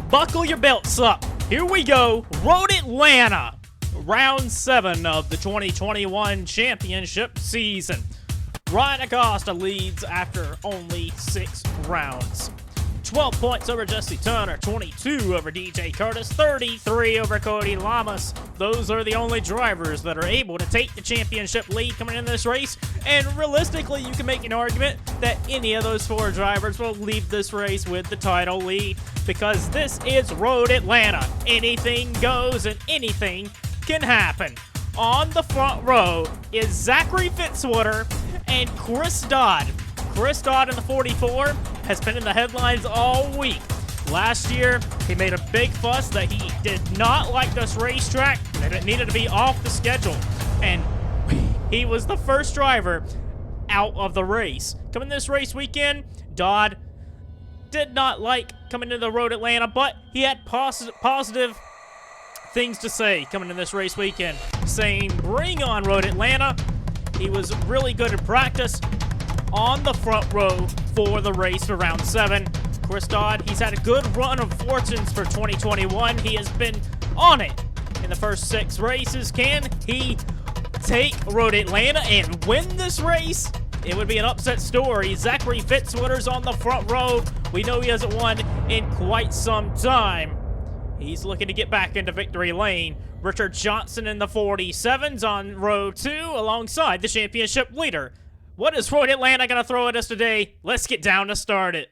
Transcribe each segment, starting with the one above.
Buckle your belts up. Here we go. Road Atlanta. Round 7 of the 2021 championship season. Ryan Acosta leads after only 6 rounds. 12 points over Jesse Turner, 22 over DJ Curtis, 33 over Cody Lamas. Those are the only drivers that are able to take the championship lead coming in this race. And realistically, you can make an argument that any of those 4 drivers will leave this race with the title lead, because this is Road Atlanta. Anything goes and anything can happen. On the front row is Zachary Fitzwater and Chris Dodd. Chris Dodd in the 44 has been in the headlines all week. Last year, he made a big fuss that he did not like this racetrack, that it needed to be off the schedule. And he was the first driver out of the race. Coming this race weekend, Dodd did not like coming into the Road Atlanta, but he had positive things to say coming in this race weekend, saying, bring on Road Atlanta. He was really good in practice on the front row for the race for round 7. Chris Dodd, he's had a good run of fortunes for 2021. He has been on it in the first 6 races. Can he take Road Atlanta and win this race? It would be an upset story. Zachary Fitzwater's on the front row. We know he hasn't won in quite some time. He's looking to get back into victory lane. Richard Johnson in the 47's on row 2 alongside the championship leader. What is Road Atlanta going to throw at us today? Let's get down to start it.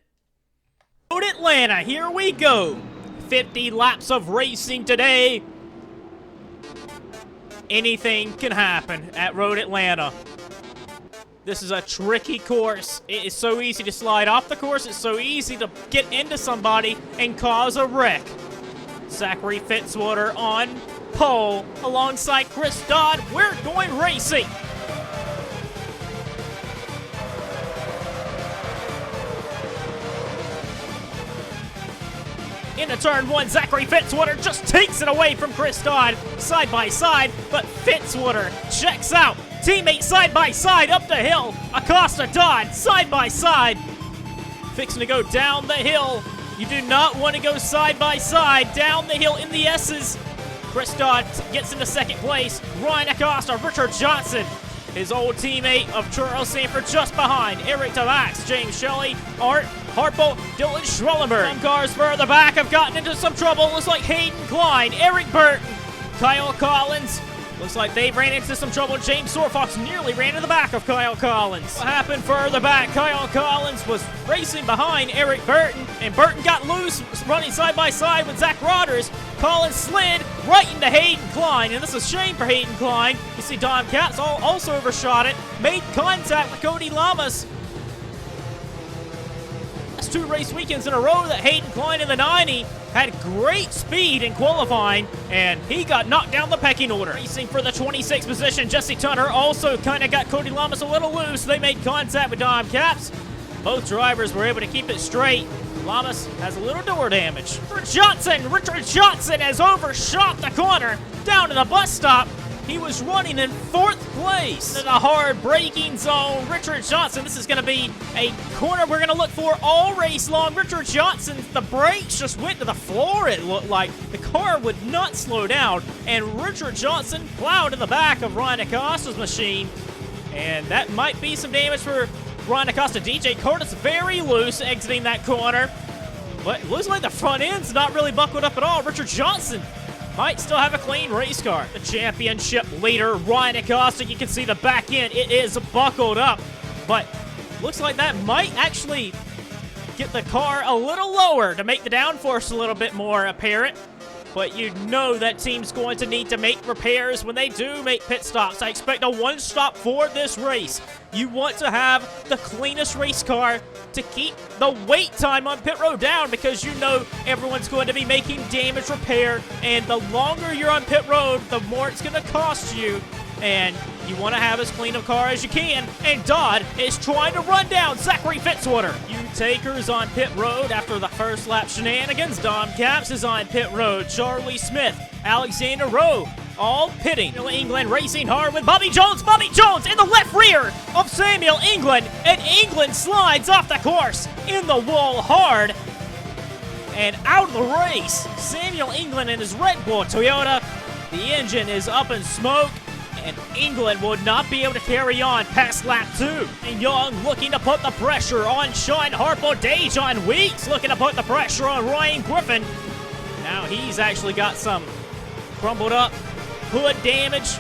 Road Atlanta, here we go. 50 laps of racing today. Anything can happen at Road Atlanta. This is a tricky course. It is so easy to slide off the course. It's so easy to get into somebody and cause a wreck. Zachary Fitzwater on pole alongside Chris Dodd. We're going racing. Into turn 1, Zachary Fitzwater just takes it away from Chris Dodd, side by side, but Fitzwater checks out. Teammate side by side up the hill. Acosta Dodd side by side. Fixing to go down the hill. You do not want to go side by side down the hill in the S's. Chris Dodd gets into 2nd place. Ryan Acosta, Richard Johnson, his old teammate of Charles Sanford just behind. Eric Tavax, James Shelley, Art Harpo, Dylan Schrellenberg. Some cars further back have gotten into some trouble. Looks like Hayden Klein, Eric Burton, Kyle Collins. Looks like they ran into some trouble. James Sorfox nearly ran in the back of Kyle Collins. What happened further back? Kyle Collins was racing behind Eric Burton, and Burton got loose, running side by side with Zach Rodgers. Collins slid right into Hayden Klein, and this is a shame for Hayden Klein. You see Dom Katz also overshot it, made contact with Cody Lamas. That's 2 race weekends in a row that Hayden Klein in the 90 had great speed in qualifying, and he got knocked down the pecking order. Racing for the 26th position, Jesse Turner also kind of got Cody Lamas a little loose. They made contact with Dom Caps. Both drivers were able to keep it straight. Lamas has a little door damage. Richard Johnson has overshot the corner down to the bus stop. He was running in 4th place in a hard braking zone. Richard Johnson, this is going to be a corner we're going to look for all race long. Richard Johnson, the brakes just went to the floor, it looked like. The car would not slow down, and Richard Johnson plowed in the back of Ryan Acosta's machine, and that might be some damage for Ryan Acosta. DJ Curtis very loose exiting that corner, but it looks like the front end's not really buckled up at all. Richard Johnson might still have a clean race car. The championship leader, Ryan Acosta, you can see the back end. It is buckled up, but looks like that might actually get the car a little lower to make the downforce a little bit more apparent. But you know that team's going to need to make repairs when they do make pit stops. I expect a 1-stop for this race. You want to have the cleanest race car to keep the wait time on pit road down, because you know everyone's going to be making damage repair, and the longer you're on pit road, the more it's going to cost you. And you want to have as clean a car as you can, and Dodd is trying to run down Zachary Fitzwater. U-Takers on pit road after the first lap shenanigans. Dom Caps is on pit road. Charlie Smith, Alexander Rowe, all pitting. England racing hard with Bobby Jones. Bobby Jones in the left rear of Samuel England, and England slides off the course in the wall hard. and out of the race. Samuel England in his Red Bull Toyota. The engine is up in smoke, and England would not be able to carry on past lap 2. And Young looking to put the pressure on Sean Harpo. Dejon Weeks looking to put the pressure on Ryan Griffin. Now he's actually got some crumbled up hood damage.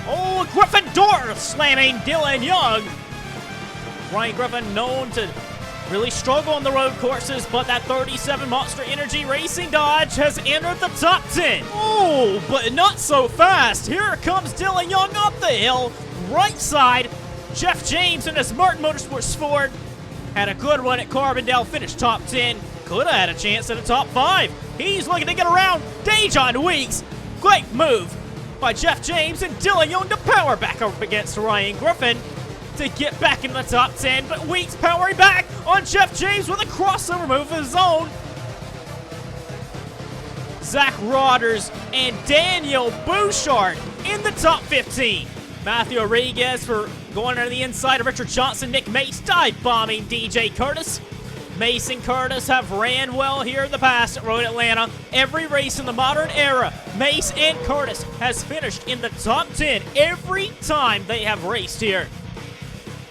Oh, Griffin door slamming Dylan Young. Ryan Griffin known to really struggle on the road courses, but that 37 Monster Energy Racing Dodge has entered the top 10. Oh, but not so fast. Here comes Dylan Young up the hill, right side. Jeff James in his Martin Motorsports Ford had a good run at Carbondale, finished top 10. Could have had a chance at a top 5. He's looking to get around Dejon Weeks. Great move by Jeff James and Dylan Young to power back up against Ryan Griffin to get back in the top 10, but Weeks powering back on Jeff James with a crossover move of his own. Zach Rodgers and Daniel Bouchard in the top 15. Matthew Rodriguez for going under the inside of Richard Johnson. Nick Mace dive bombing DJ Curtis. Mace and Curtis have ran well here in the past at Road Atlanta. Every race in the modern era, Mace and Curtis has finished in the top 10 every time they have raced here.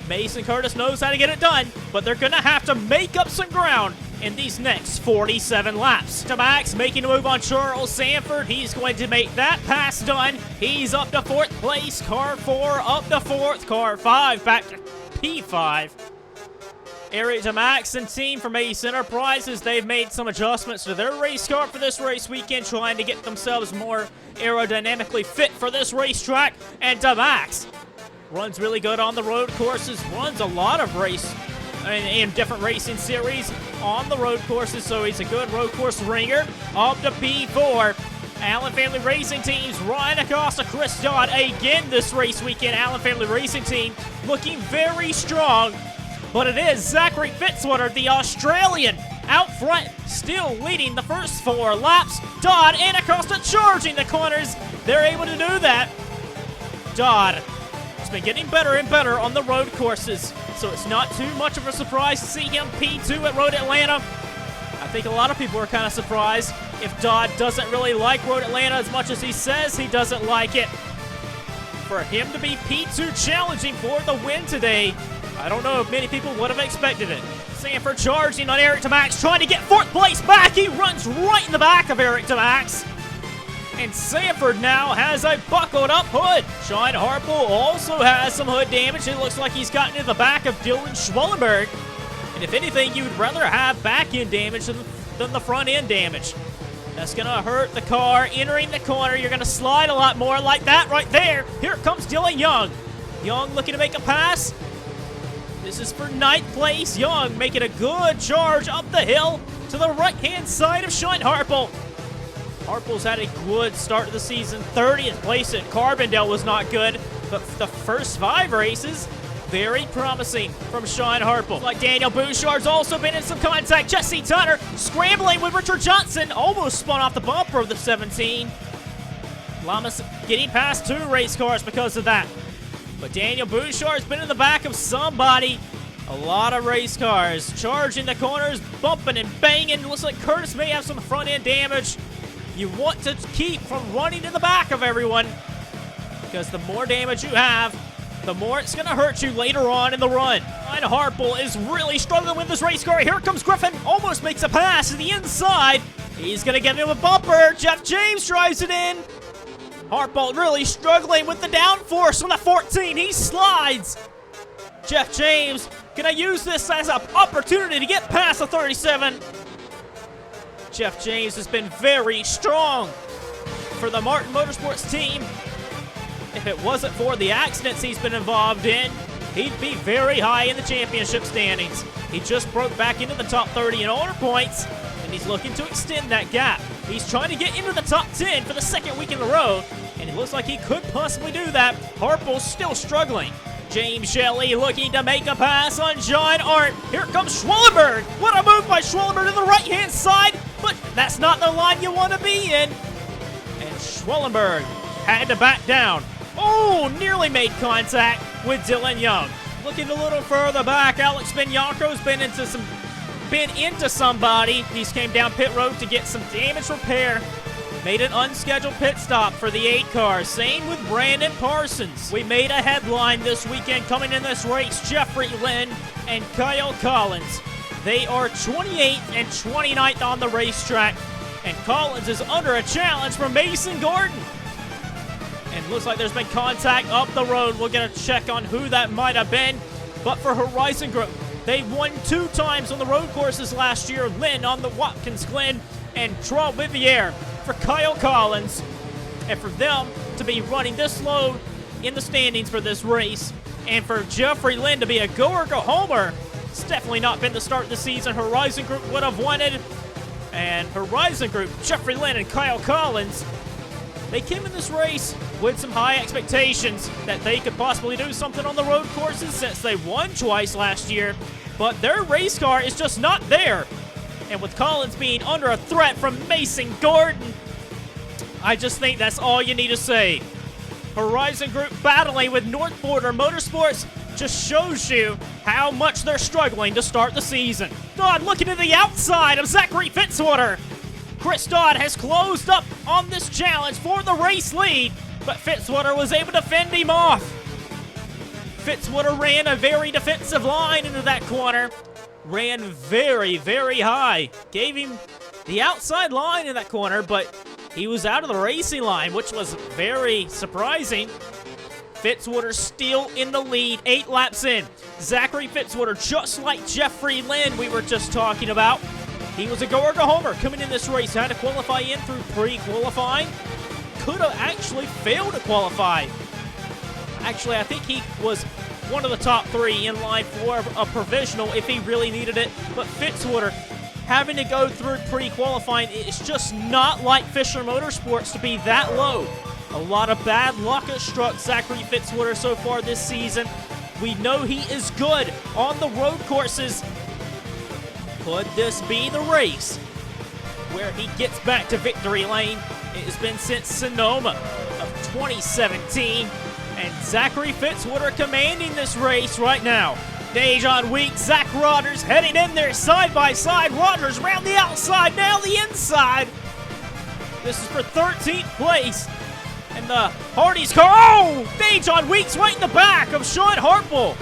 Mason Curtis knows how to get it done, but they're going to have to make up some ground in these next 47 laps. To Max making a move on Charles Sanford. He's going to make that pass done. He's up to 4th place. Car 4 up to 4th. Car 5 back to P5. Eric DeMax and team from Ace Enterprises, they've made some adjustments to their race car for this race weekend, trying to get themselves more aerodynamically fit for this racetrack. And DeMax runs really good on the road courses, runs a lot of race in different racing series on the road courses, so he's a good road course ringer. Up to P4. Allen Family Racing Team's Ryan Acosta, Chris Dodd again this race weekend. Allen Family Racing Team looking very strong, but it is Zachary Fitzwater, the Australian, out front, still leading the first 4 laps. Dodd and Acosta charging the corners. They're able to do that. Dodd been getting better and better on the road courses, so it's not too much of a surprise to see him P2 at Road Atlanta. I think a lot of people are kind of surprised if Dodd doesn't really like Road Atlanta as much as he says he doesn't like it. For him to be P2 challenging for the win today, I don't know if many people would have expected it. Sanford charging on Eric DeMax, trying to get 4th place back. He runs right in the back of Eric DeMax. And Sanford now has a buckled up hood. Sean Harpo also has some hood damage. It looks like he's gotten in the back of Dylan Schwellenberg. And if anything, you'd rather have back end damage than the front end damage. That's going to hurt the car. Entering the corner, you're going to slide a lot more like that right there. Here comes Dylan Young. Young looking to make a pass. This is for 9th place. Young making a good charge up the hill to the right-hand side of Sean Harpo. Harpo's had a good start to the season. 30th place at Carbondale was not good, but the first 5 races, very promising from Sean Harpo. Like Daniel Bouchard's also been in some contact. Jesse Tunner scrambling with Richard Johnson, almost spun off the bumper of the 17. Lamas getting past 2 race cars because of that. But Daniel Bouchard's been in the back of somebody. A lot of race cars charging the corners, bumping and banging. Looks like Curtis may have some front end damage. You want to keep from running in the back of everyone, because the more damage you have, the more it's going to hurt you later on in the run. And Harpo is really struggling with this race car. Here comes Griffin, almost makes a pass to the inside. He's going to get into a bumper. Jeff James drives it in. Harpo really struggling with the downforce from the 14. He slides. Jeff James going to use this as an opportunity to get past the 37. Jeff James has been very strong for the Martin Motorsports team. If it wasn't for the accidents he's been involved in, he'd be very high in the championship standings. He just broke back into the top 30 in owner points, and he's looking to extend that gap. He's trying to get into the top 10 for the 2nd week in a row, and it looks like he could possibly do that. Harpo's still struggling. James Shelley looking to make a pass on John Art. Here comes Schwellenberg. What a move by Schwellenberg to the right-hand side, but that's not the line you want to be in. And Schwellenberg had to back down. Oh, nearly made contact with Dylan Young. Looking a little further back, Alex Bianco's been into some been into somebody. These came down pit road to get some damage repair. Made an unscheduled pit stop for the 8 car. Same with Brandon Parsons. We made a headline this weekend coming in this race. Jeffrey Lynn and Kyle Collins. They are 28th and 29th on the racetrack. And Collins is under a challenge from Mason Gordon. And looks like there's been contact up the road. We'll get a check on who that might have been. But for Horizon Group, they won 2 times on the road courses last year. Lynn on the Watkins Glen and Trois Rivières for Kyle Collins. And for them to be running this low in the standings for this race, and for Jeffrey Lynn to be a go or go homer, it's definitely not been the start of the season Horizon Group would have wanted. And Horizon Group, Jeffrey Lynn and Kyle Collins, they came in this race with some high expectations that they could possibly do something on the road courses since they won twice last year, but their race car is just not there. And with Collins being under a threat from Mason Gordon, I just think that's all you need to say. Horizon Group battling with North Border Motorsports just shows you how much they're struggling to start the season. Dodd looking to the outside of Zachary Fitzwater. Chris Dodd has closed up on this challenge for the race lead, but Fitzwater was able to fend him off. Fitzwater ran a very defensive line into that corner. Ran very, very high. Gave him the outside line in that corner, but he was out of the racing line, which was very surprising. Fitzwater still in the lead, 8 laps in. Zachary Fitzwater, just like Jeffrey Lynn we were just talking about. He was a go-or-go homer coming in this race. Had to qualify in through pre-qualifying. Could have actually failed to qualify. Actually, I think he was one of the top 3 in line for a provisional if he really needed it. But Fitzwater having to go through pre-qualifying, it's just not like Fisher Motorsports to be that low. A lot of bad luck has struck Zachary Fitzwater so far this season. We know he is good on the road courses. Could this be the race where he gets back to victory lane? It has been since Sonoma of 2017. And Zachary Fitzwater commanding this race right now. Dejon Weeks, Zach Rogers heading in there side by side. Rogers around the outside, now the inside. This is for 13th place. And the Hardy's car, oh! Dejon Weeks right in the back of Sean Harple.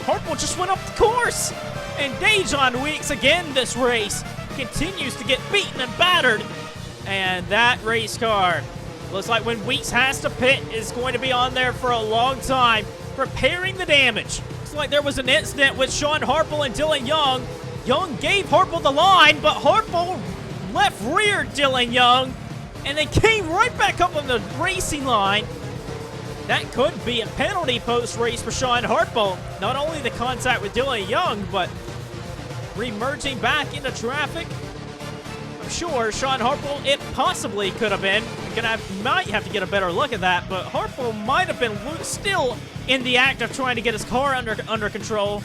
Harple just went up the course. And Dejon Weeks again this race continues to get beaten and battered. And that race car looks like when Weeks has to pit is going to be on there for a long time, repairing the damage. Looks like there was an incident with Sean Harple and Dylan Young. Young gave Harple the line, but Harple left rear Dylan Young and then came right back up on the racing line. That could be a penalty post-race for Sean Harple. Not only the contact with Dylan Young, but re-merging back into traffic. I'm sure Sean Harple, it possibly could have been. Might have to get a better look at that, but Harple might have been still in the act of trying to get his car under control,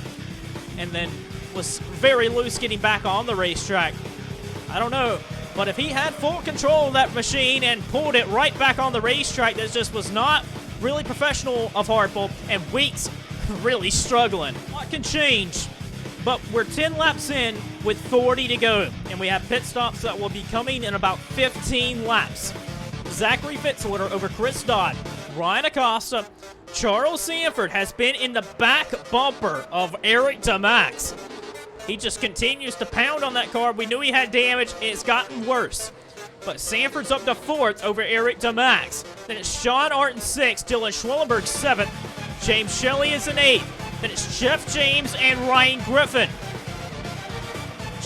and then was very loose getting back on the racetrack. I don't know, but if he had full control of that machine and pulled it right back on the racetrack, that just was not really professional of Harple, and Weeks really struggling. What can change? But we're 10 laps in with 40 to go, and we have pit stops that will be coming in about 15 laps. Zachary Fitzwater over Chris Dodd. Ryan Acosta. Charles Sanford has been in the back bumper of Eric DeMax. He just continues to pound on that car. We knew he had damage. It's gotten worse. But Sanford's up to 4th over Eric DeMax. Then it's Sean Art in 6th, Dylan Schwellenberg 7th. James Shelley is in 8th. Then it's Jeff James and Ryan Griffin.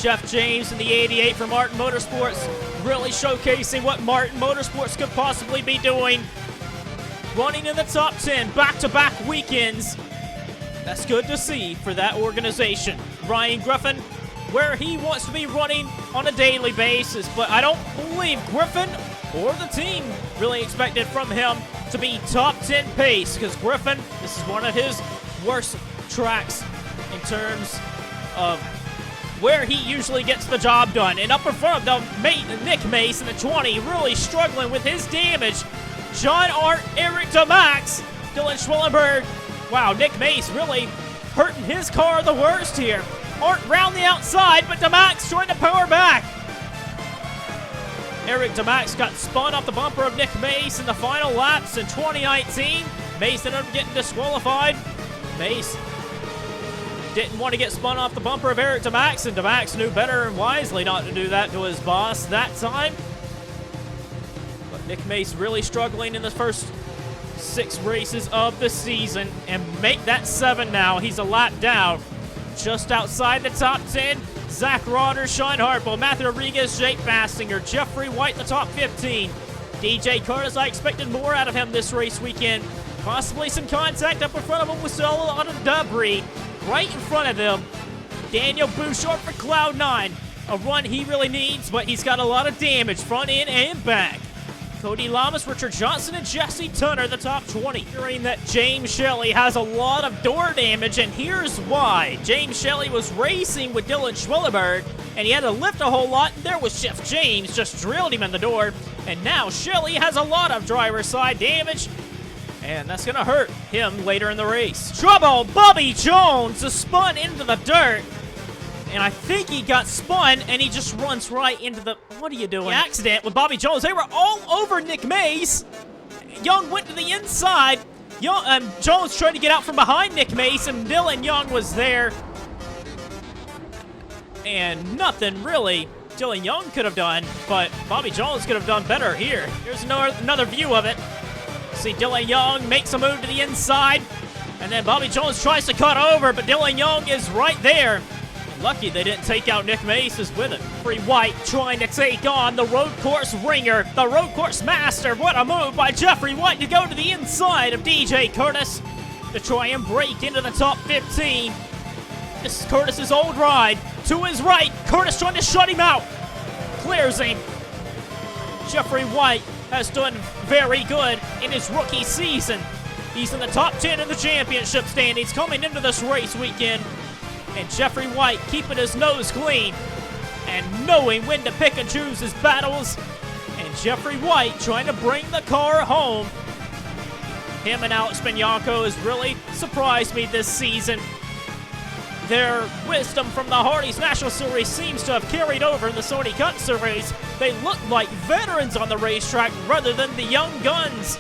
Jeff James in the 88 for Martin Motorsports, really showcasing what Martin Motorsports could possibly be doing. Running in the top 10 back-to-back weekends. That's good to see for that organization. Ryan Griffin, where he wants to be running on a daily basis, but I don't believe Griffin or the team really expected from him to be top 10 pace, because Griffin, this is one of his worst tracks in terms of where he usually gets the job done. And up in front of them, Nick Mace in the 20, really struggling with his damage. John Art, Eric DeMax, Dylan Schwellenberg. Wow, Nick Mace really hurting his car the worst here. aren't round the outside, but DeMax trying to power back. Eric DeMax got spun off the bumper of Nick Mace in the final laps in 2019. Mace ended up getting disqualified. Mace didn't want to get spun off the bumper of Eric DeMax, and DeMax knew better and wisely not to do that to his boss that time. But Nick Mace really struggling in the first 6 races of the season, and make that 7 now. He's a lap down. Just outside the top 10, Zach Rodgers, Sean Harpo, Matthew Rodriguez, Jake Bastinger, Jeffrey White in the top 15. DJ Curtis, I expected more out of him this race weekend. Possibly some contact up in front of him with still a lot of debris right in front of them. Daniel Bouchard for Cloud9. A run he really needs, but he's got a lot of damage front end and back. Cody Lamas, Richard Johnson, and Jesse Tunner, the top 20. Hearing that James Shelley has a lot of door damage, and here's why. James Shelley was racing with Dylan Schwellenberg, and he had to lift a whole lot, and there was Chef James, just drilled him in the door, and now Shelley has a lot of driver's side damage, and that's going to hurt him later in the race. Trouble, Bobby Jones is spun into the dirt. And I think he got spun, and he just runs right into the... What are you doing? The accident with Bobby Jones. They were all over Nick Mace. Young went to the inside. Jones tried to get out from behind Nick Mace, and Dylan Young was there. And nothing really Dylan Young could have done, but Bobby Jones could have done better here. Here's another view of it. See Dylan Young makes a move to the inside, and then Bobby Jones tries to cut over, but Dylan Young is right there. Lucky they didn't take out Nick Mace is with it. Jeffrey White trying to take on the road course ringer, the road course master. What a move by Jeffrey White to go to the inside of DJ Curtis to try and break into the top 15. This is Curtis's old ride. To his right, Curtis trying to shut him out. Clears him. Jeffrey White has done very good in his rookie season. He's in the top 10 in the championship standings coming into this race weekend. And Jeffrey White keeping his nose clean and knowing when to pick and choose his battles. And Jeffrey White trying to bring the car home. Him and Alex Bianco has really surprised me this season. Their wisdom from the Hardy's National Series seems to have carried over in the Sony Cup Series. They look like veterans on the racetrack rather than the young guns.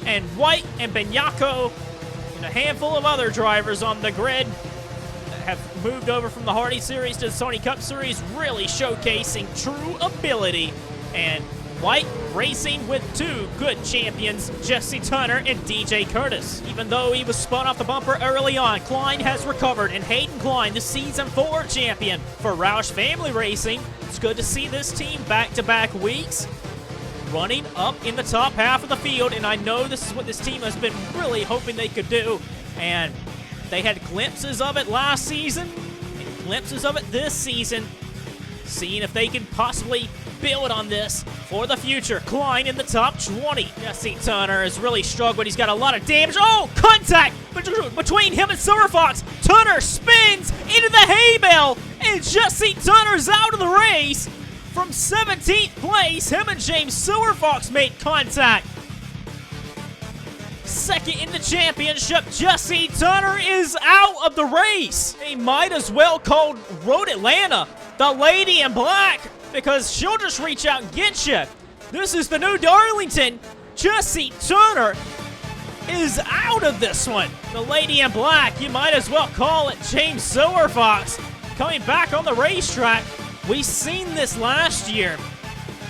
And White and Bianco and a handful of other drivers on the grid have moved over from the Hardy Series to the Sony Cup Series, really showcasing true ability. And White racing with 2 good champions, Jesse Tunner and DJ Curtis. Even though he was spun off the bumper early on, Klein has recovered, and Hayden Klein, the Season 4 champion for Roush Family Racing. It's good to see this team back-to-back weeks running up in the top half of the field, and I know this is what this team has been really hoping they could do. And they had glimpses of it last season, and glimpses of it this season, seeing if they can possibly build on this for the future. Klein in the top 20. Jesse Tunner has really struggled. He's got a lot of damage. Oh, contact between him and Silver Fox. Tunner spins into the hay bale, and Jesse Tunner's out of the race. From 17th place, him and James Silver Fox made contact. Second in the championship, Jesse Tunner is out of the race. They might as well call Road Atlanta the Lady in Black, because she'll just reach out and get you. This is the new Darlington. Jesse Tunner is out of this one. The Lady in Black, you might as well call it James Silver Fox. Coming back on the racetrack, we've seen this last year.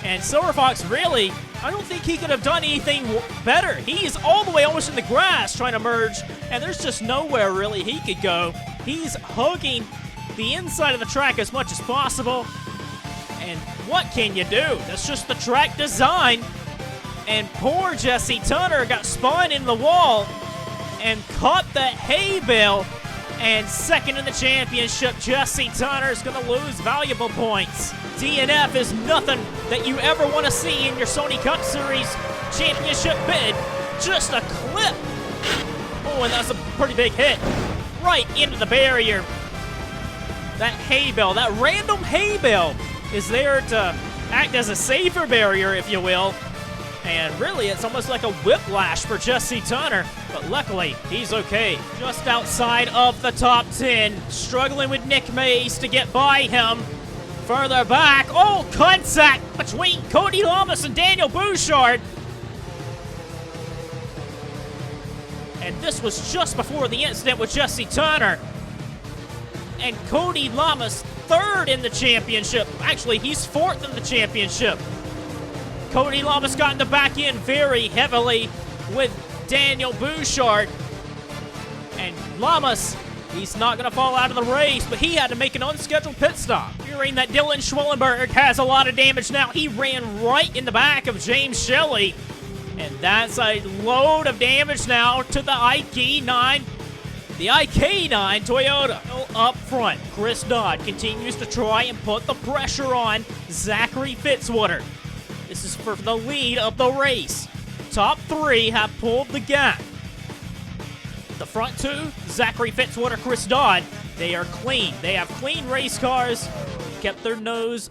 And Silver Fox really, I don't think he could have done anything better. He's all the way almost in the grass trying to merge, and there's just nowhere really he could go. He's hugging the inside of the track as much as possible. And what can you do? That's just the track design. And poor Jesse Tunner got spun in the wall and caught the hay bale. And second in the championship, Jesse Tunner is going to lose valuable points. DNF is nothing that you ever want to see in your Sony Cup Series championship bid. Just a clip. Oh, and that's a pretty big hit. Right into the barrier. That hay bale, that random hay bale, is there to act as a safer barrier, if you will. And really, it's almost like a whiplash for Jesse Turner, but luckily, he's okay. Just outside of the top 10, struggling with Nick Mays to get by him. Further back, oh, contact between Cody Lamas and Daniel Bouchard. And this was just before the incident with Jesse Turner. And Cody Lamas, third in the championship. Actually, he's fourth in the championship. Cody Lamas got in the back end very heavily with Daniel Bouchard. And Lamas, he's not going to fall out of the race, but he had to make an unscheduled pit stop. Hearing that Dylan Schwellenberg has a lot of damage now, he ran right in the back of James Shelley. And that's a load of damage now to the IK9. The IK9 Toyota up front. Chris Dodd continues to try and put the pressure on Zachary Fitzwater. This is for the lead of the race. Top three have pulled the gap. The front two, Zachary Fitzwater, Chris Dodd, they are clean. They have clean race cars, kept their nose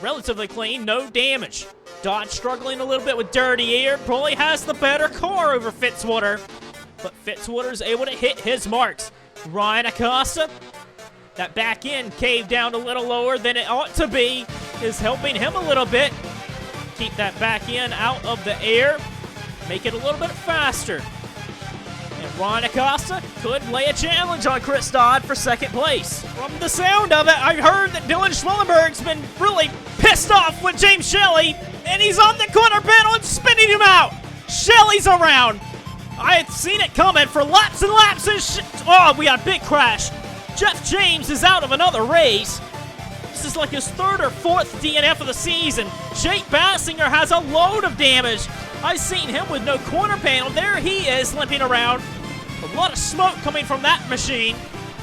relatively clean, no damage. Dodd struggling a little bit with dirty air, probably has the better car over Fitzwater, but Fitzwater's able to hit his marks. Ryan Acosta, that back end caved down a little lower than it ought to be, is helping him a little bit. Keep that back end out of the air, make it a little bit faster. And Ryan Acosta could lay a challenge on Chris Dodd for second place. From the sound of it, I heard that Dylan Schwellenberg's been really pissed off with James Shelley, and he's on the corner panel and spinning him out. Shelley's around. I had seen it coming for laps and laps and oh, we got a big crash. Jeff James is out of another race. This is like his third or fourth DNF of the season. Jake Bassinger has a load of damage. I seen him with no corner panel. There he is limping around. A lot of smoke coming from that machine.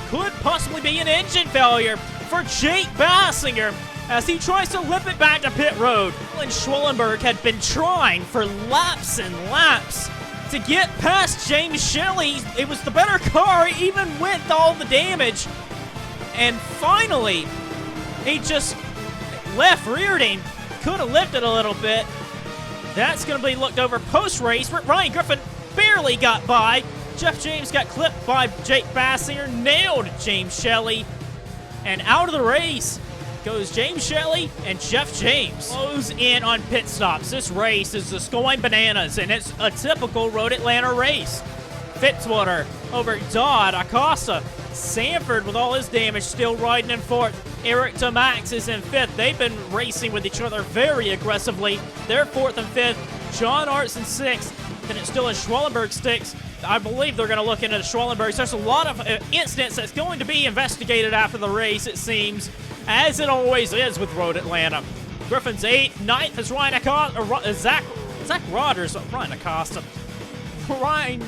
Could possibly be an engine failure for Jake Bassinger as he tries to limp it back to pit road. And Schwellenberg had been trying for laps and laps to get past James Shelley. It was the better car even with all the damage. And finally, he just left reared him. Could have lifted a little bit. That's going to be looked over post-race. Ryan Griffin barely got by. Jeff James got clipped by Jake Bassinger, nailed James Shelley. And out of the race goes James Shelley and Jeff James. Close in on pit stops. This race is just going bananas, and it's a typical Road Atlanta race. Fitzwater over Dodd, Acosta, Sanford with all his damage still riding in fourth. Eric Tomax is in fifth. They've been racing with each other very aggressively. They're fourth and fifth. John Art's in sixth. Then it's still in Schwellenberg sticks. I believe they're going to look into the Schwellenbergs. There's a lot of incidents that's going to be investigated after the race, it seems, as it always is with Road Atlanta. Griffin's 8th. 9th is Ryan Acosta. Zach Rodgers. Ryan Acosta. Ryan.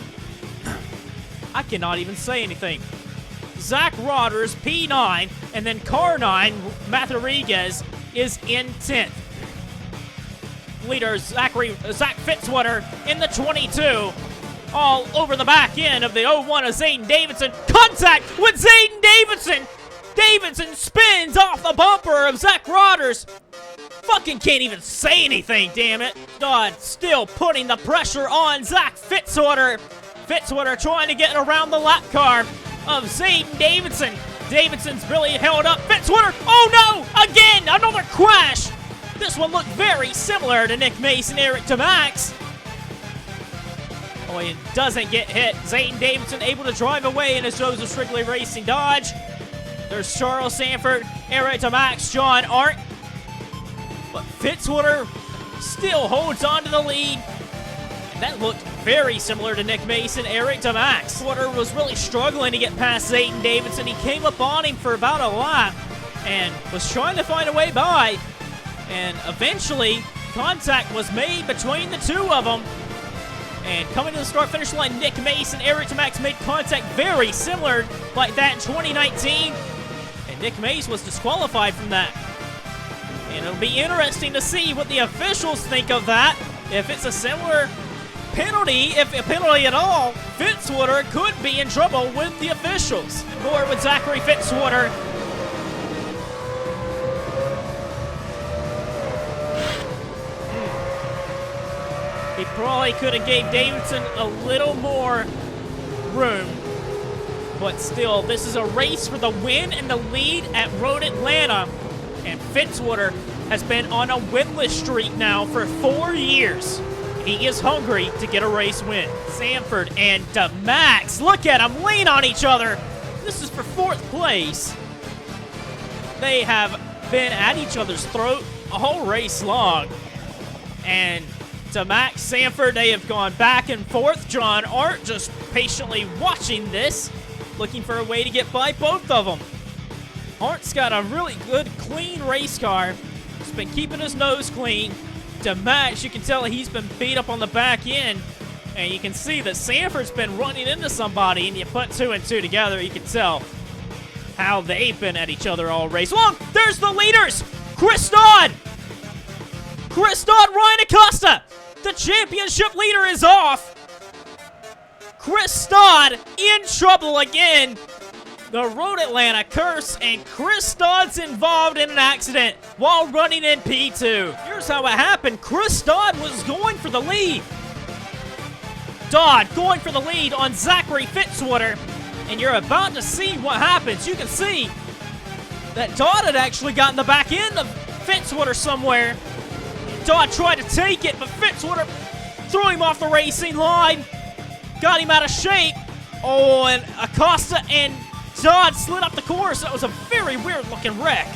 I cannot even say anything. Zach Rodgers, P9, and then Car 9, Matt Rodriguez, is in 10th. Leader Zach Fitzwater in the 22. All over the back end of the 01 of Zayden Davidson. Contact with Zayden Davidson. Davidson spins off the bumper of Zach Rodgers. Fucking can't even say anything, damn it. Dodd still putting the pressure on Zach Fitzwater. Fitzwater trying to get around the lap car of Zayden Davidson. Davidson's really held up. Fitzwater, oh no, again, another crash. This one looked very similar to Nick Mason, Eric Tomax. Oh, he doesn't get hit. Zayden Davidson able to drive away in his Joseph Strigley Racing Dodge. There's Charles Sanford, Eric Tomax, John Art. But Fitzwater still holds on to the lead. And that looked very similar to Nick Mason, Eric Tomax. Fitzwater was really struggling to get past Zayden Davidson. He came up on him for about a lap and was trying to find a way by. And eventually, contact was made between the two of them. And coming to the start-finish line, Nick Mason, Eric Tomax made contact very similar like that in 2019. And Nick Mason was disqualified from that. And it'll be interesting to see what the officials think of that. If it's a similar penalty, if a penalty at all, Fitzwater could be in trouble with the officials. More with Zachary Fitzwater. He probably could have gave Davidson a little more room. But still, this is a race for the win and the lead at Road Atlanta. And Fitzwater has been on a winless streak now for 4 years. He is hungry to get a race win. Sanford and DeMax, look at them lean on each other. This is for 4th place. They have been at each other's throat a whole race long. And DeMax, Sanford, they have gone back and forth. John Art just patiently watching this, looking for a way to get by both of them. Art's got a really good, clean race car. He's been keeping his nose clean. DeMax, you can tell he's been beat up on the back end. And you can see that Sanford's been running into somebody, and you put 2 and 2 together, you can tell how they've been at each other all race long. There's the leaders! Chris Dodd! Chris Dodd, Ryan Acosta! The championship leader is off! Chris Dodd in trouble again! The Road Atlanta curse, and Chris Dodd's involved in an accident while running in P2. Here's how it happened. Chris Dodd was going for the lead. Dodd going for the lead on Zachary Fitzwater, and you're about to see what happens. You can see that Dodd had actually gotten the back end of Fitzwater somewhere. Dodd tried to take it, but Fitzwater threw him off the racing line, got him out of shape. Oh, and Acosta and Dodd slid up the course. That was a very weird-looking wreck.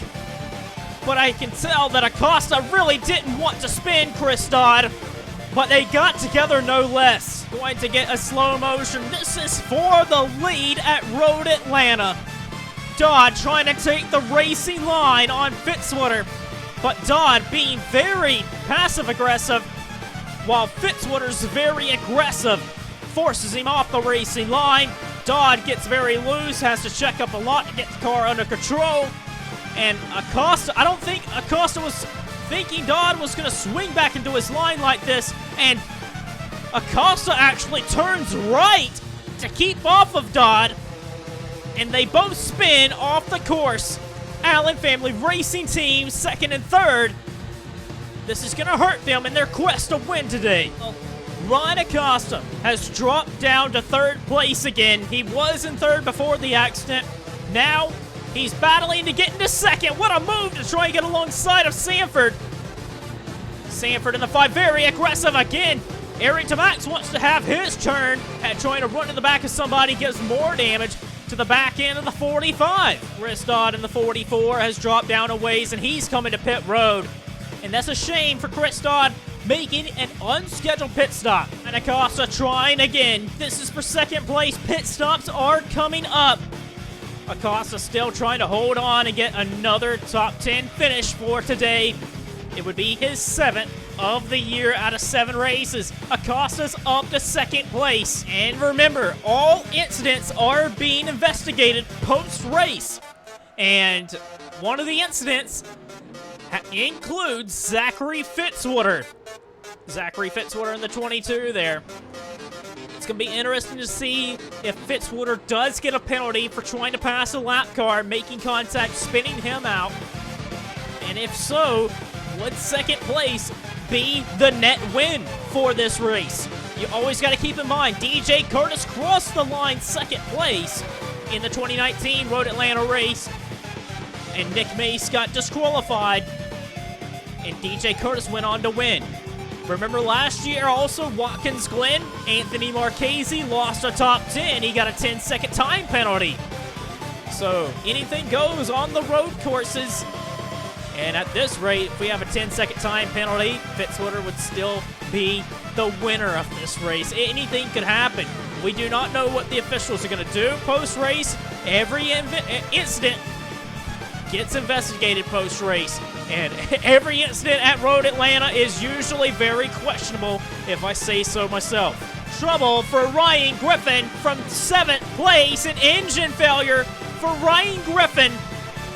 But I can tell that Acosta really didn't want to spin Chris Dodd, but they got together no less. Going to get a slow motion. This is for the lead at Road Atlanta. Dodd trying to take the racing line on Fitzwater, but Dodd being very passive-aggressive, while Fitzwater's very aggressive, forces him off the racing line. Dodd gets very loose, has to check up a lot to get the car under control. And Acosta, I don't think Acosta was thinking Dodd was going to swing back into his line like this. And Acosta actually turns right to keep off of Dodd. And they both spin off the course. Allen Family Racing Team, 2nd and 3rd. This is going to hurt them in their quest to win today. Ryan Acosta has dropped down to 3rd place again. He was in 3rd before the accident. Now he's battling to get into 2nd. What a move to try and get alongside of Sanford. Sanford in the 5, very aggressive again. Eric DeMax wants to have his turn at trying to run to the back of somebody, gives more damage to the back end of the 45. Chris Dodd in the 44 has dropped down a ways, and he's coming to pit road. And that's a shame for Chris Dodd, making an unscheduled pit stop. And Acosta trying again. This is for 2nd place. Pit stops are coming up. Acosta still trying to hold on and get another top 10 finish for today. It would be his 7th of the year out of 7 races. Acosta's up to 2nd place. And remember, all incidents are being investigated post-race. And one of the incidents includes Zachary Fitzwater. Zachary Fitzwater in the 22 there. It's going to be interesting to see if Fitzwater does get a penalty for trying to pass a lap car, making contact, spinning him out. And if so, would 2nd place be the net win for this race? You always got to keep in mind, DJ Curtis crossed the line 2nd place in the 2019 Road Atlanta race. And Nick Mace got disqualified, and DJ Curtis went on to win. Remember last year also, Watkins Glen, Anthony Marchese lost a top 10. He got a 10-second time penalty. So anything goes on the road courses. And at this rate, if we have a 10-second time penalty, Fitzwater would still be the winner of this race. Anything could happen. We do not know what the officials are going to do post-race. Every incident gets investigated post-race, and every incident at Road Atlanta is usually very questionable, if I say so myself. Trouble for Ryan Griffin from 7th place, an engine failure for Ryan Griffin,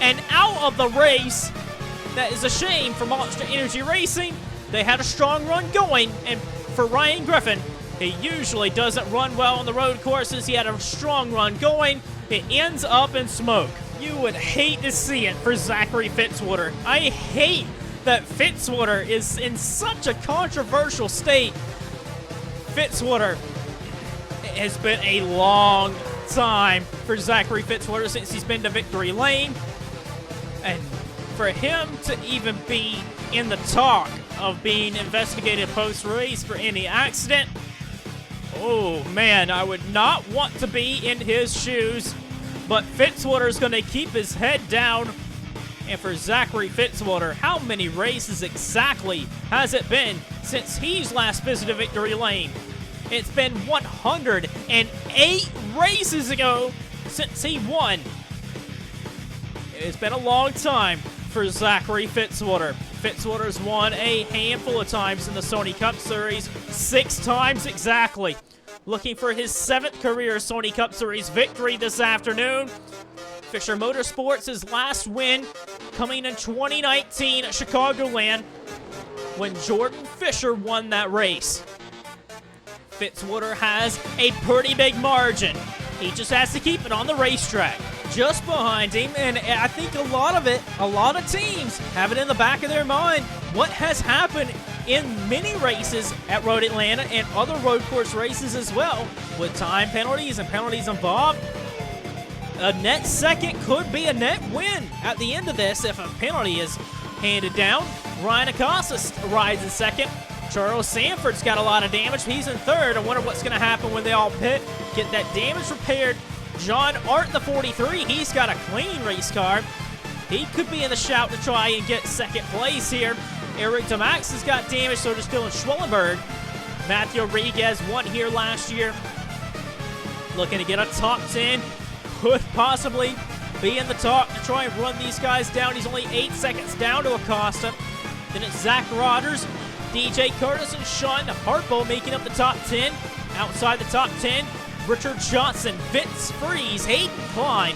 and out of the race. That is a shame for Monster Energy Racing. They had a strong run going, and for Ryan Griffin, he usually doesn't run well on the road courses. He had a strong run going. It ends up in smoke. You would hate to see it for Zachary Fitzwater. I hate that Fitzwater is in such a controversial state Fitzwater. It has been a long time for Zachary Fitzwater since he's been to victory lane. And for him to even be in the talk of being investigated post-race for any accident, oh man, I would not want to be in his shoes. But Fitzwater's going to keep his head down. And for Zachary Fitzwater, how many races exactly has it been since he's last visited victory lane? It's been 108 races ago since he won. It's been a long time for Zachary Fitzwater. Fitzwater's won a handful of times in the Sony Cup Series, 6 times exactly. Looking for his 7th career Sony Cup Series victory this afternoon. Fisher Motorsports' last win coming in 2019 at Chicagoland when Jordan Fisher won that race. Fitzwater has a pretty big margin. He just has to keep it on the racetrack. Just behind him, and I think a lot of teams have it in the back of their mind what has happened in many races at Road Atlanta and other road course races as well, with time penalties and penalties involved. A net second could be a net win at the end of this if a penalty is handed down. Ryan Acosta rides in second. Charles Sanford's got a lot of damage. He's in third. I wonder what's going to happen when they all pit, get that damage repaired. John Art, the 43, he's got a clean race car. He could be in the shout to try and get second place here. Eric DeMax has got damage, so does Dylan Schwellenberg. Matthew Rodriguez won here last year. Looking to get a top 10. Could possibly be in the talk to try and run these guys down. He's only 8 seconds down to Acosta. Then it's Zach Rodgers, DJ Curtis, and Sean Harpo making up the top 10. Outside the top 10, Richard Johnson, Vince Freeze, Hayden Klein.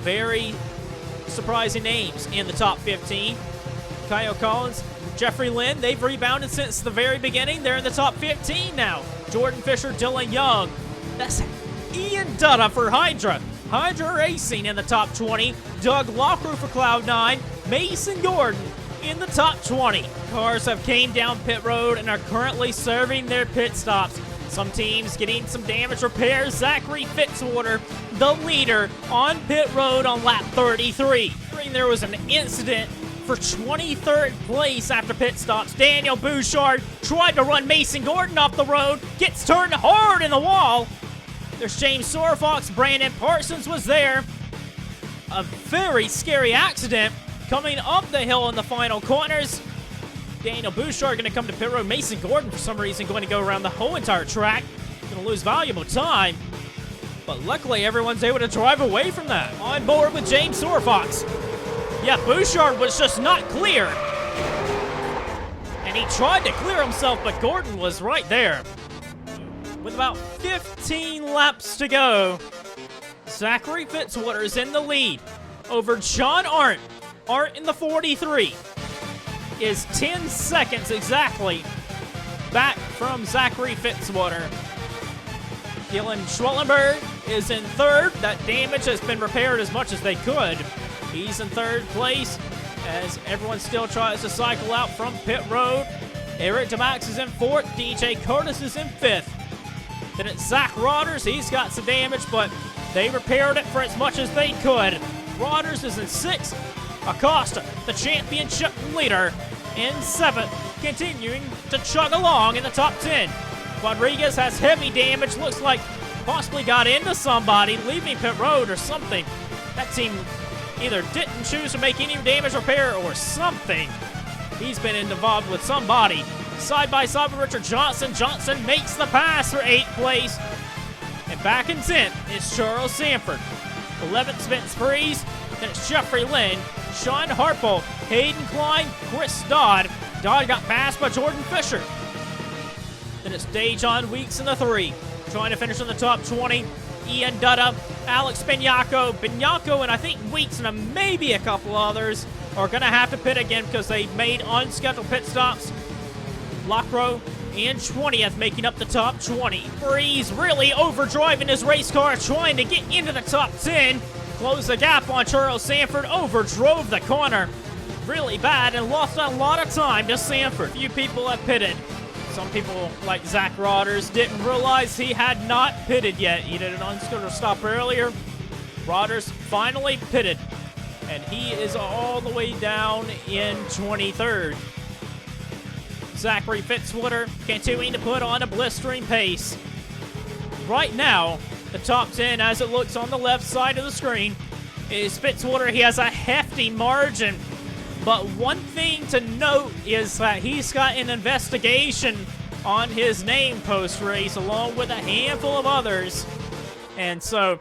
Very surprising names in the top 15. Kyle Collins, Jeffrey Lynn, they've rebounded since the very beginning. They're in the top 15 now. Jordan Fisher, Dylan Young. That's Ian Dutta for Hydra. Hydra Racing in the top 20. Doug Lockrow for Cloud9. Mason Gordon in the top 20. Cars have came down pit road and are currently serving their pit stops. Some teams getting some damage repairs. Zachary Fitzwater, the leader on pit road on lap 33. There was an incident for 23rd place after pit stops. Daniel Bouchard tried to run Mason Gordon off the road, gets turned hard in the wall. There's James Sorfox, Brandon Parsons was there. A very scary accident coming up the hill in the final corners. Daniel Bouchard going to come to pit road. Mason Gordon, for some reason, going to go around the whole entire track. Going to lose valuable time. But luckily, everyone's able to drive away from that. On board with James Sorfox. Yeah, Bouchard was just not clear. And he tried to clear himself, but Gordon was right there. With about 15 laps to go, Zachary Fitzwater is in the lead over John Arndt. Arndt in the 43 is 10 seconds exactly back from Zachary Fitzwater. Dylan Schwellenberg is in third. That damage has been repaired as much as they could. He's in third place as everyone still tries to cycle out from pit road. Eric DeMax is in fourth. DJ Curtis is in fifth. Then it's Zach Rodgers. He's got some damage, but they repaired it for as much as they could. Rodgers is in sixth. Acosta, the championship leader, in seventh, continuing to chug along in the top 10. Rodriguez has heavy damage. Looks like possibly got into somebody leaving pit road or something. That team either didn't choose to make any damage repair or something. He's been involved with somebody. Side by side with Richard Johnson. Johnson makes the pass for 8th place. And back in 10th is Charles Sanford. 11th, Vince Freeze. Then it's Jeffrey Lynn, Sean Harpo, Hayden Klein, Chris Dodd. Dodd got passed by Jordan Fisher. Then it's Dejon Weeks in the 3. Trying to finish in the top 20. Ian Dutta, Alex Bignacco, and I think Weeks and maybe a couple others are going to have to pit again because they made unscheduled pit stops. Lockrow in 20th, making up the top 20. Freeze really overdriving his race car, trying to get into the top 10. Close the gap on Charles Sanford, overdrove the corner really bad and lost a lot of time to Sanford. Few people have pitted. Some people, like Zach Rodgers, didn't realize he had not pitted yet. He did an unscooter stop earlier. Rodgers finally pitted, and he is all the way down in 23rd. Zachary Fitzwater continuing to put on a blistering pace. Right now, the top 10, as it looks on the left side of the screen, is Fitzwater. He has a hefty margin. But one thing to note is that he's got an investigation on his name post-race, along with a handful of others. And so,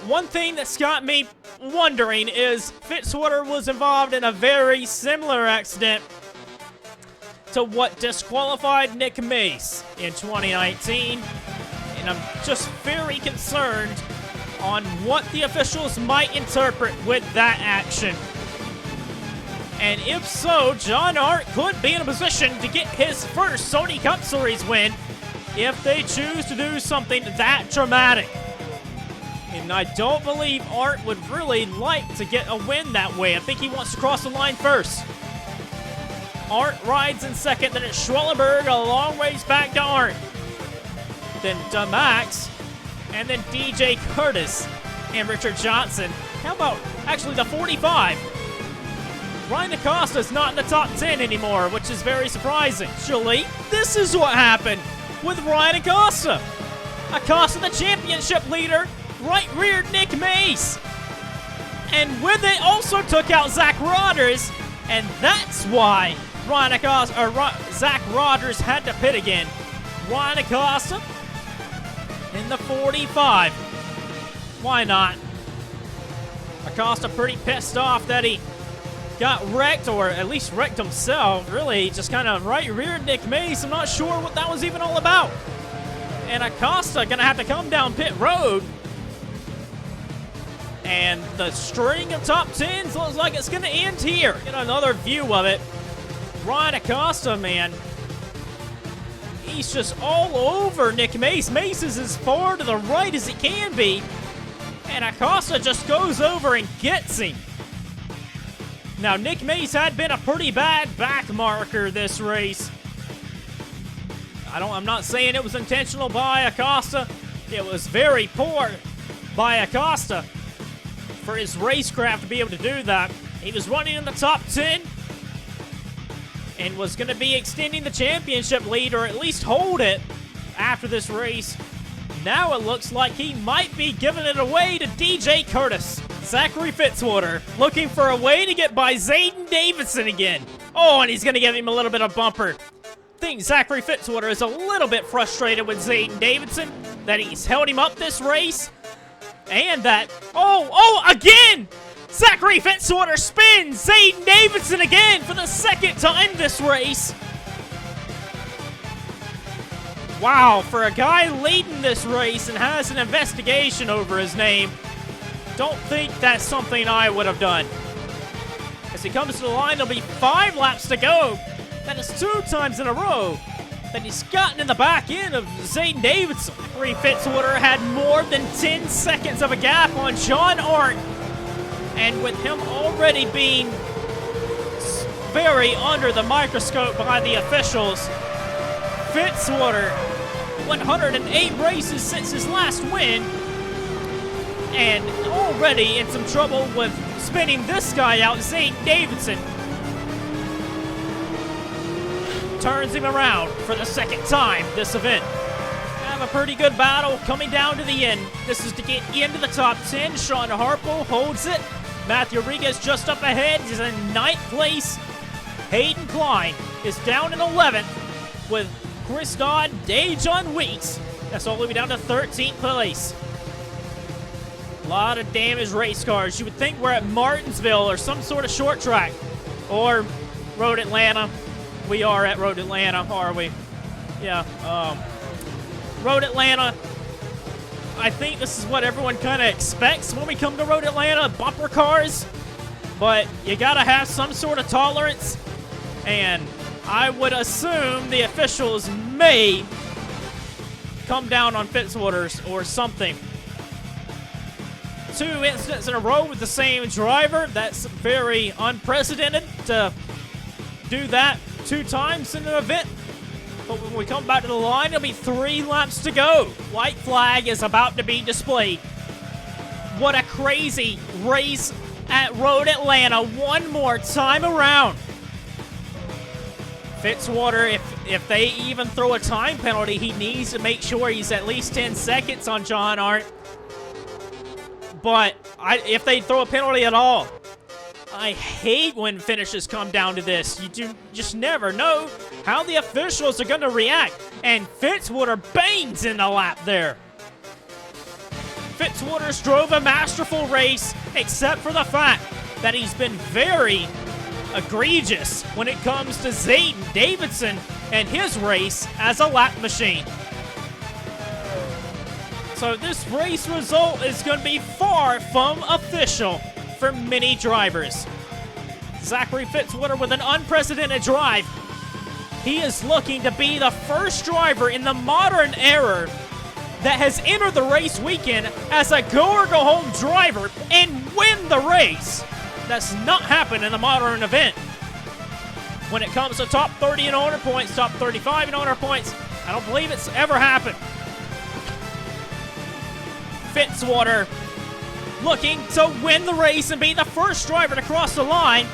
one thing that's got me wondering is Fitzwater was involved in a very similar accident to what disqualified Nick Mace in 2019. And I'm just very concerned on what the officials might interpret with that action. And if so, John Hart could be in a position to get his first Sony Cup Series win if they choose to do something that dramatic. And I don't believe Art would really like to get a win that way. I think he wants to cross the line first. Art rides in second, then it's Schwellenberg a long ways back to Art. Then DeMax, and then DJ Curtis and Richard Johnson. How about actually the 45? Ryan Acosta's not in the top 10 anymore, which is very surprising. Actually, this is what happened with Ryan Acosta. Acosta, the championship leader, right-reared Nick Mace. And with it, also took out Zach Rodgers, and that's why Ryan Acosta, or Zach Rodgers had to pit again. Ryan Acosta in the 45. Why not? Acosta pretty pissed off that he got wrecked, or at least wrecked himself. Really, just kind of right-reared Nick Mace. I'm not sure what that was even all about. And Acosta gonna have to come down pit road. And the string of top 10s looks like it's gonna end here. Get another view of it. Ryan Acosta, man. He's just all over Nick Mace. Mace is as far to the right as he can be. And Acosta just goes over and gets him. Now, Nick Mace had been a pretty bad back marker this race. I'm not saying it was intentional by Acosta. It was very poor by Acosta for his racecraft to be able to do that. He was running in the top 10 and was going to be extending the championship lead, or at least hold it after this race. Now it looks like he might be giving it away to DJ Curtis. Zachary Fitzwater looking for a way to get by Zayden Davidson again. Oh, and he's going to give him a little bit of bumper. I think Zachary Fitzwater is a little bit frustrated with Zayden Davidson, that he's held him up this race. And that, again! Zachary Fitzwater spins Zayden Davidson again for the second time this race. Wow, for a guy leading this race and has an investigation over his name, don't think that's something I would have done. As he comes to the line, there'll be 5 laps to go. That is 2 times in a row that he's gotten in the back end of Zayden Davidson. Zachary Fitzwater had more than 10 seconds of a gap on John Hart. And with him already being very under the microscope by the officials, Fitzwater, 108 races since his last win, and already in some trouble with spinning this guy out, Zayden Davidson. Turns him around for the second time this event. Have a pretty good battle coming down to the end. This is to get into the top 10. Sean Harpo holds it. Matthew Rodriguez just up ahead. He's in 9th place. Hayden Klein is down in 11th with Chris Dodd, Dejon Weeks. That's all the way down to 13th place. A lot of damaged race cars. You would think we're at Martinsville or some sort of short track. Or Road Atlanta. We are at Road Atlanta, are we? Yeah. Road Atlanta. I think this is what everyone kind of expects when we come to Road Atlanta, bumper cars. But you got to have some sort of tolerance. And I would assume the officials may come down on Fitzwater's or something. 2 incidents in a row with the same driver. That's very unprecedented to do that 2 times in an event. But when we come back to the line, it'll be 3 laps to go. White flag is about to be displayed. What a crazy race at Road Atlanta one more time around. Fitzwater, if they even throw a time penalty, he needs to make sure he's at least 10 seconds on John Art. But if they throw a penalty at all, I hate when finishes come down to this. You just never know how the officials are going to react. And Fitzwater bangs in the lap there. Fitzwater's drove a masterful race, except for the fact that he's been very egregious when it comes to Zayden Davidson and his race as a lap machine. So this race result is going to be far from official for many drivers. Zachary Fitzwater with an unprecedented drive. He is looking to be the first driver in the modern era that has entered the race weekend as a go-or-go-home driver and win the race. That's not happened in the modern event. When it comes to top 30 in owner points, top 35 in owner points, I don't believe it's ever happened. Fitzwater looking to win the race and be the first driver to cross the line.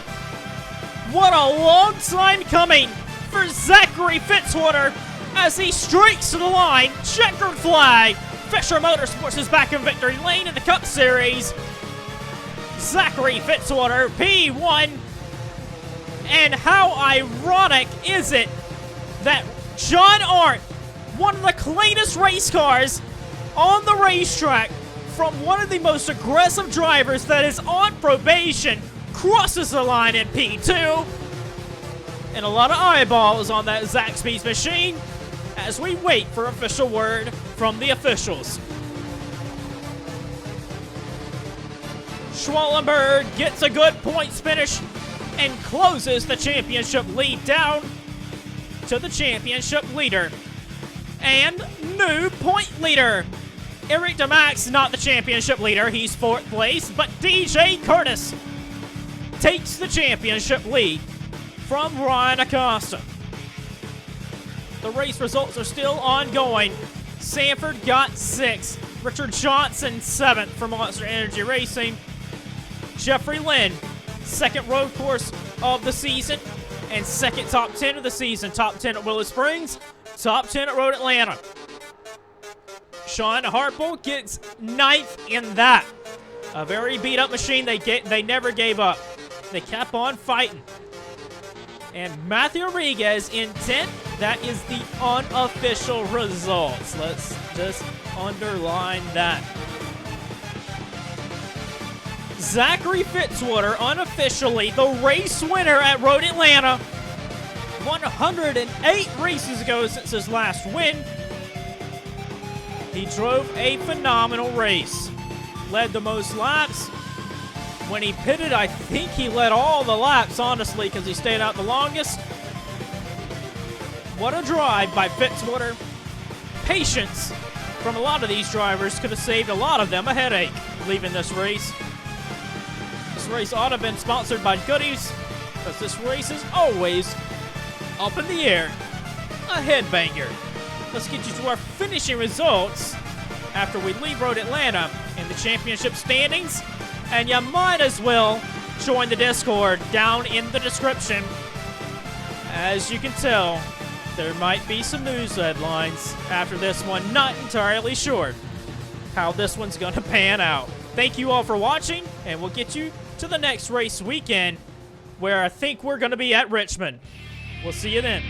What a long time coming for Zachary Fitzwater as he streaks to the line. Checkered flag. Fisher Motorsports is back in victory lane in the Cup Series. Zachary Fitzwater, P1. And how ironic is it that John Art, one of the cleanest race cars on the racetrack, from one of the most aggressive drivers that is on probation, crosses the line in P2. And a lot of eyeballs on that Zaxby's machine as we wait for official word from the officials. Schwallenberg gets a good points finish and closes the championship lead down to the championship leader and new point leader. Eric DeMax, not the championship leader, he's 4th place, but DJ Curtis takes the championship lead from Ryan Acosta. The race results are still ongoing. Sanford got 6th, Richard Johnson 7th for Monster Energy Racing, Jeffrey Lynn, 2nd road course of the season, and 2nd top 10 of the season. Top 10 at Willow Springs, top 10 at Road Atlanta. Sean Harple gets 9th in that. A very beat-up machine. They never gave up. They kept on fighting. And Matthew Rodriguez in 10th. That is the unofficial results. Let's just underline that. Zachary Fitzwater, unofficially the race winner at Road Atlanta. 108 races ago since his last win. He drove a phenomenal race. Led the most laps. When he pitted, I think he led all the laps, honestly, because he stayed out the longest. What a drive by Fitzwater. Patience from a lot of these drivers could have saved a lot of them a headache leaving this race. This race ought to have been sponsored by Goodies, because this race is always up in the air. A headbanger. Let's get you to our finishing results after we leave Road Atlanta in the championship standings. And you might as well join the Discord down in the description. As you can tell, there might be some news headlines after this one. Not entirely sure how this one's going to pan out. Thank you all for watching, and we'll get you to the next race weekend, where I think we're going to be at Richmond. We'll see you then.